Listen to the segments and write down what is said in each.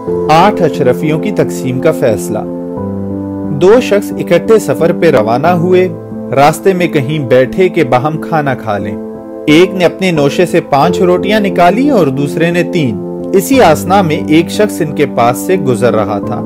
8 अशरफियों की तकसीम का फैसला। 2 शख्स इकट्ठे सफर पे रवाना हुए। रास्ते में कहीं बैठे कि बाहम खाना खा लें। एक ने अपने नोशे से 5 रोटियां निकाली और दूसरे ने 3। इसी आसना में एक शख्स इनके पास से गुजर रहा था।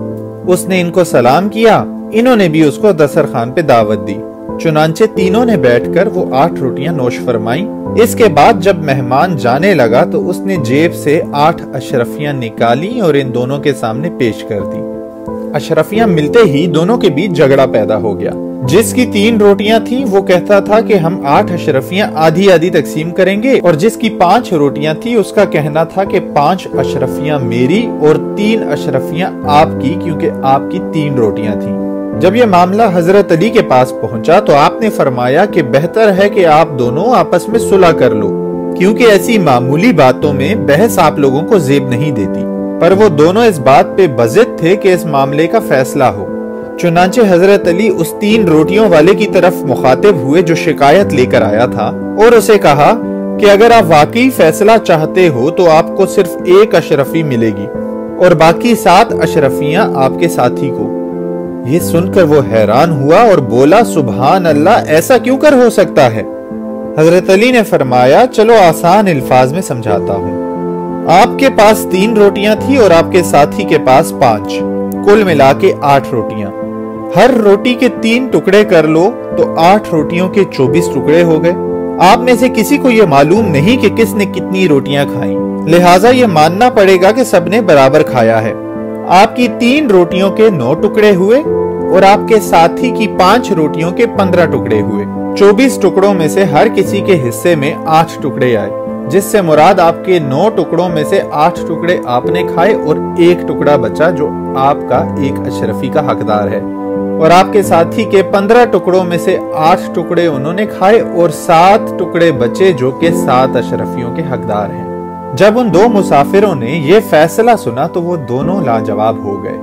उसने इनको सलाम किया। इन्होंने भी उसको दस्तरखान पे दावत दी। चुनांचे तीनों ने बैठकर वो 8 रोटियां नोश फरमाई। इसके बाद जब मेहमान जाने लगा तो उसने जेब से 8 अशरफियां निकाली और इन दोनों के सामने पेश कर दी। अशरफियां मिलते ही दोनों के बीच झगड़ा पैदा हो गया। जिसकी 3 रोटियां थी वो कहता था कि हम 8 अशरफियां आधी आधी तकसीम करेंगे, और जिसकी 5 रोटियां थी उसका कहना था कि 5 अशरफियां मेरी और 3 अशरफियां आपकी, क्योंकि आपकी 3 रोटियां थी। जब यह मामला हजरत अली के पास पहुंचा तो आपने फरमाया कि बेहतर है कि आप दोनों आपस में सुलह कर लो, क्योंकि ऐसी मामूली बातों में बहस आप लोगों को जेब नहीं देती। पर वो दोनों इस बात पे बज़िद थे कि इस मामले का फैसला हो। चुनांचे हजरत अली उस 3 रोटियों वाले की तरफ मुखातिब हुए जो शिकायत लेकर आया था, और उसे कहा कि अगर आप वाकई फैसला चाहते हो तो आपको सिर्फ 1 अशरफी मिलेगी और बाकी 7 अशरफियां आपके साथी को। ये सुनकर वो हैरान हुआ और बोला, सुभान अल्लाह, ऐसा क्यों कर हो सकता है? हजरत अली ने फरमाया, चलो आसान अल्फाज में समझाता हूँ। आपके पास 3 रोटियां थी और आपके साथी के पास 5, कुल मिला के 8 रोटियां। हर रोटी के 3 टुकड़े कर लो तो 8 रोटियों के 24 टुकड़े हो गए। आप में से किसी को यह मालूम नहीं कि किसने कितनी रोटियां खाई, लिहाजा यह मानना पड़ेगा कि सबने बराबर खाया है। आपकी 3 रोटियों के 9 टुकड़े हुए और आपके साथी की 5 रोटियों के 15 टुकड़े हुए। 24 टुकड़ों में से हर किसी के हिस्से में 8 टुकड़े आए, जिससे मुराद आपके 9 टुकड़ों में से 8 टुकड़े आपने खाए और 1 टुकड़ा बचा जो आपका 1 अशरफी का हकदार है। और आपके साथी के 15 टुकड़ों में से 8 टुकड़े उन्होंने खाए और 7 टुकड़े बचे जो कि 7 अशरफियों के हकदार हैं। जब उन 2 मुसाफिरों ने यह फैसला सुना तो वो दोनों लाजवाब हो गए।